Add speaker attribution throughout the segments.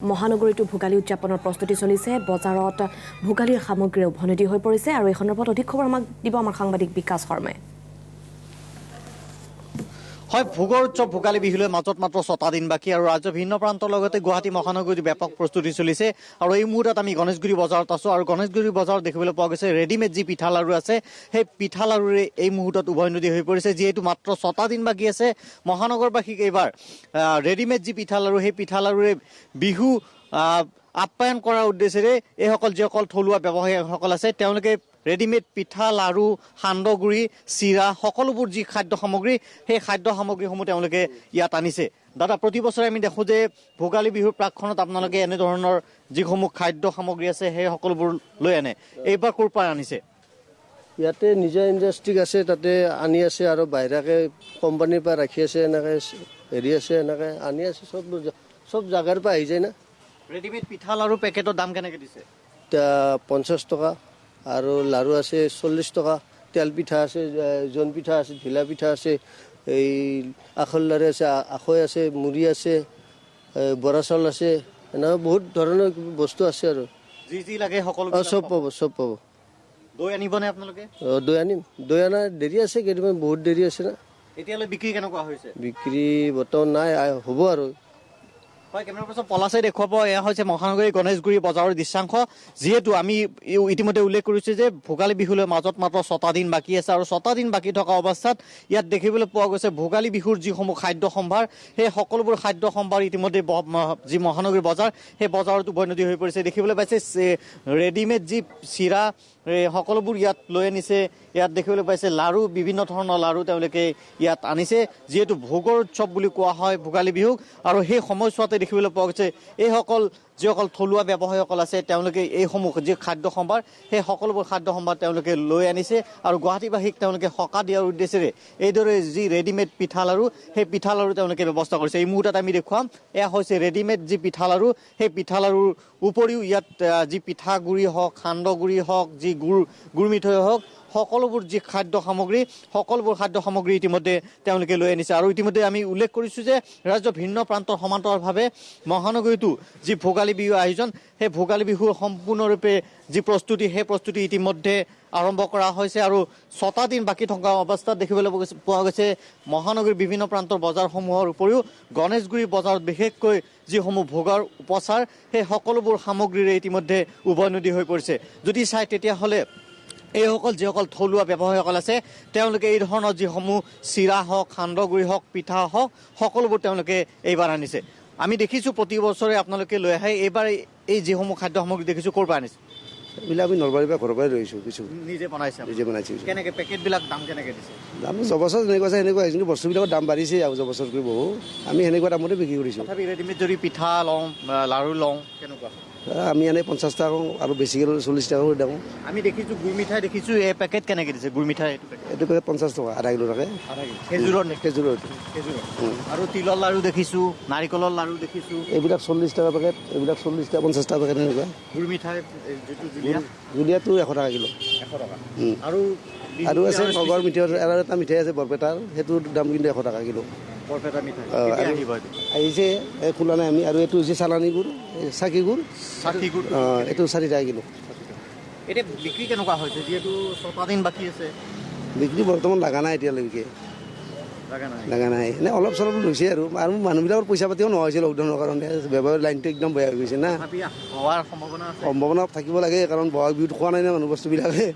Speaker 1: মহানগৰীটো ভোগালী উদযাপনৰ প্ৰস্তুতি চলিছে বজাৰত ভোগালীৰ সামগ্ৰীৰ উভনদী হৈ পৰিছে আৰু এই সন্দৰ্ভত অধিক খবৰ আমাক দিব আমাৰ সাংবাদিক বিকাশ শৰ্মাই
Speaker 2: হয় ভোগৰ উৎসৱ ভোগালী বিহুলৈ মাজত মাত্ৰ 6টা দিন বাকী আৰু ৰাজ্যৰ ভিন্ন প্ৰান্তৰ লগতে গুৱাহাটী মহানগৰীত ব্যাপক প্ৰস্তুতি চলিছে আৰু এই মুহূৰ্তত আমি গণেশগুৰি বজাৰত আছো আৰু গণেশগুৰি বজাৰত দেখিবলৈ পোৱা গৈছে ৰেডিমেড যি পিঠা লাড়ু আছে সেই পিঠা লাড়ুৰে এই মুহূৰ্তত উভৈনদী হৈ পৰিছে যিহেতু মাত্ৰ 6টা দিন বাকী আছে মহানগৰবাসীক এইবাৰ ৰেডিমেড যি পিঠা লাড়ু সেই পিঠা লাড়ুৰে বিহু আপ্যায়ন কৰাৰ উদ্দেশ্যেৰে এইসকল যিসকল থলুৱা ব্যৱসায়ীসকল আছে তেওঁলোকে ৰেডিমেড পিঠা লাড়ু সান্দহগুৰি চিৰা সকলোবোৰ যি খাদ্য সামগ্ৰী সেই খাদ্য সামগ্ৰীসমূহ তেওঁলোকে ইয়াত আনিছে দাদা প্ৰতি বছৰে আমি দেখোঁ যে ভোগালী বিহুৰ প্ৰাকখনত আপোনালোকে এনেধৰণৰ যিসমূহ খাদ্য সামগ্ৰী আছে সেই সকলোবোৰ লৈ আনে এইবাৰ ক'ৰ পৰা আনিছে
Speaker 3: ইয়াতে নিজা ইণ্ডাষ্ট্ৰি আছে তাতে আনি আছে আৰু বাহিৰাকে কোম্পানীৰ পৰা ৰাখি আছে এনেকৈ হেৰি আছে এনেকৈ আনি আছে চব জাগাৰ পৰা আহি যায় না
Speaker 2: ৰেডিমেড পিঠা লাড়ু পেকেটৰ দাম কেনেকৈ দিছে
Speaker 3: 50 টকা আৰু লাড়ু আছে 40 টকা তেল পিঠা আছে জোন পিঠা আছে ঢিলা পিঠা আছে এই আখল লাড়ু আছে আখৈ আছে মুড়ি আছে বৰা চাউল আছে এনেকুৱা বহুত ধৰণৰ বস্তু আছে আৰু
Speaker 2: যি লাগে সকলো
Speaker 3: চব পাব
Speaker 2: দৈ আনিবনে আপোনালোকে
Speaker 3: দৈ আনিম দৈ অনা দেৰি আছে কেইদিনমান বহুত দেৰি আছে না
Speaker 2: এতিয়ালৈ বিক্ৰী কেনেকুৱা হৈছে
Speaker 3: বিক্ৰী বৰ্তমান নাই হ'ব আৰু
Speaker 2: হয় কেমেৰা পাৰ্চন পলাশে দেখুৱাব এয়া হৈছে মহানগৰী গণেশগুৰি বজাৰৰ দৃশ্যাংশ যিহেতু আমি ইতিমধ্যে উল্লেখ কৰিছোঁ যে ভোগালী বিহুলৈ মাজত মাত্ৰ 6টা দিন বাকী আছে আৰু 6টা দিন বাকী থকা অৱস্থাত ইয়াত দেখিবলৈ পোৱা গৈছে ভোগালী বিহুৰ যিসমূহ খাদ্য সম্ভাৰ সেই সকলোবোৰ খাদ্য সম্ভাৰ ইতিমধ্যে যি মহানগৰী বজাৰ সেই বজাৰত উভৈনদী হৈ পৰিছে দেখিবলৈ পাইছে ৰেডিমেড যি চিৰা সকলোবোৰ ইয়াত লৈ আনিছে ইয়াত দেখিবলৈ পাইছে লাড়ু বিভিন্ন ধৰণৰ লাড়ু তেওঁলোকে ইয়াত আনিছে যিহেতু ভোগৰ উৎসৱ বুলি কোৱা হয় ভোগালী বিহুক আৰু সেই সময়ছোৱাতে দেখিবলৈ পোৱা গৈছে এইসকল যিসকল থলুৱা ব্যৱসায়ীসকল আছে তেওঁলোকে এইসমূহ যি খাদ্য সম্ভাৰ সেই সকলোবোৰ খাদ্য সম্ভাৰ তেওঁলোকে লৈ আনিছে আৰু গুৱাহাটীবাসীক তেওঁলোকে সকাহ দিয়াৰ উদ্দেশ্যেৰে এইদৰে যি ৰেডিমেড পিঠা লাড়ু সেই পিঠা লাড়ু তেওঁলোকে ব্যৱস্থা কৰিছে এই মুহূৰ্তত আমি দেখুৱাম এয়া হৈছে ৰেডিমেড যি পিঠা লাড়ু সেই পিঠা লাড়ুৰ উপৰিও ইয়াত যি পিঠাগুড়ি হওক সান্দহগুড়ি হওক যি গুড় মিঠৈ হওক সকলোবোৰ যি খাদ্য সামগ্ৰী সকলোবোৰ খাদ্য সামগ্ৰী ইতিমধ্যে তেওঁলোকে লৈ আনিছে আৰু ইতিমধ্যে আমি উল্লেখ কৰিছোঁ যে ৰাজ্যৰ ভিন্ন প্ৰান্তৰ সমান্তৰালভাৱে মহানগৰীতো যি ভোগালী বিহু আয়োজন সেই ভোগালী বিহুৰ সম্পূৰ্ণৰূপে যি প্ৰস্তুতি সেই প্ৰস্তুতি ইতিমধ্যে আৰম্ভ কৰা হৈছে আৰু 6টা দিন বাকী থকা অৱস্থাত দেখিবলৈ পোৱা গৈছে মহানগৰীৰ বিভিন্ন প্ৰান্তৰ বজাৰসমূহৰ উপৰিও গণেশগুৰি বজাৰত বিশেষকৈ যিসমূহ ভোগৰ উপচাৰ সেই সকলোবোৰ সামগ্ৰীৰে ইতিমধ্যে উভৈনদী হৈ পৰিছে যদি চাই তেতিয়াহ'লে এইসকল যিসকল থলুৱা ব্যৱসায়ীসকল আছে তেওঁলোকে এই ধৰণৰ যিসমূহ চিৰা হওক সান্দহগুড়ি হওক পিঠা হওক সকলোবোৰ তেওঁলোকে এইবাৰ আনিছে আমি দেখিছোঁ প্ৰতি বছৰে আপোনালোকে লৈ আহে এইবাৰ এই যিসমূহ খাদ্য সামগ্ৰী দেখিছোঁ ক'ৰ পৰা আনিছে
Speaker 3: এইবিলাক আমি নলবাৰীৰ পৰা ঘৰৰ পৰাই লৈছোঁ কিছু
Speaker 2: নিজে বনাইছোঁ কেনেকৈ পেকেটবিলাক দাম কেনেকৈ দিছে
Speaker 3: দাম যোৱাবছৰ যেনেকুৱা আছে সেনেকুৱা হৈছে কিন্তু বস্তুবিলাকৰ দাম বাঢ়িছে আৰু যোৱাবছৰকৈ বহু আমি সেনেকুৱা দামতে বিক্ৰী কৰিছোঁ
Speaker 2: তথাপি ৰেডিমেড যদি পিঠা লওঁ লাড়ু লওঁ কেনেকুৱা
Speaker 3: আমি এনে 50 টকা আৰু বেছিকৈ 40 টকা দাম
Speaker 2: আমি দেখিছোঁ গুড় মিঠাই দেখিছোঁ এই পেকেট কেনেকৈ দিছে গুড় মিঠাই
Speaker 3: এইটো পেকেট 50 টকা আধা কিলো থাকে খেজুৰৰ
Speaker 2: আৰু তিলৰ লাড়ু দেখিছোঁ নাৰিকলৰ লাড়ু দেখিছোঁ
Speaker 3: এইবিলাক 40 টকা পেকেট এইবিলাক 40 টকা 50 টকা পেকেট এনেকুৱা
Speaker 2: গুড় মিঠাই যিটো
Speaker 3: জুলীয়াটো 100 টকা কিলো
Speaker 2: 100 টকা
Speaker 3: আৰু আছে নগৰ মিঠাই আৰু এটা মিঠাই আছে বৰপেটাৰ সেইটোৰ দাম কিন্তু 100 টকা কিলো
Speaker 2: বৰপেটা মিঠাই
Speaker 3: আহিছে খোলা নাই আমি আৰু এইটো হৈছে চালানী গুড় চাকি গুড় এইটো 4 টকা কিলো
Speaker 2: এতিয়া বিক্ৰী কেনেকুৱা হৈছে যিহেতু 6টা দিন বাকী আছে
Speaker 3: বিক্ৰী বৰ্তমান লগা নাই এতিয়ালৈকে লগা নাই এনে অলপ চলপ লৈছে আৰু মানুহবিলাকৰ পইচা পাতিও নোহোৱা হৈছে লকডাউনৰ কাৰণে ব্যৱসায়ৰ লাইনটো একদম বেয়া হৈ গৈছে না
Speaker 2: হোৱাৰ
Speaker 3: সম্ভাৱনা থাকিব লাগে কাৰণ বহাগ বিহুত খোৱা নাই না মানুহ বস্তুবিলাকে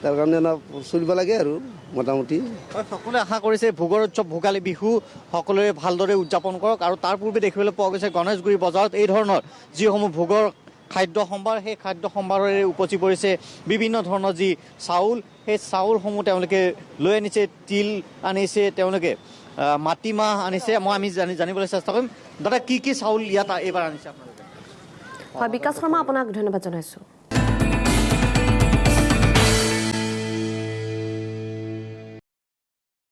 Speaker 3: তাৰ কাৰণে চলিব লাগে আৰু মোটামুটি
Speaker 2: সকলোৱে আশা কৰিছে ভোগৰ উৎসৱ ভোগালী বিহু সকলোৱে ভালদৰে উদযাপন কৰক আৰু তাৰ পূৰ্বে দেখিবলৈ পোৱা গৈছে গণেশগুৰি বজাৰত এই ধৰণৰ যিসমূহ ভোগৰ খাদ্য সম্ভাৰ সেই খাদ্য সম্ভাৰেৰে উপচি পৰিছে বিভিন্ন ধৰণৰ যি চাউল সেই চাউলসমূহ তেওঁলোকে লৈ আনিছে তিল আনিছে তেওঁলোকে মাটিমাহ আনিছে আমি জানিবলৈ চেষ্টা কৰিম দাদা কি চাউল ইয়াত এইবাৰ আনিছে আপোনালোকে
Speaker 1: হয় বিকাশ শৰ্মা আপোনাক ধন্যবাদ জনাইছোঁ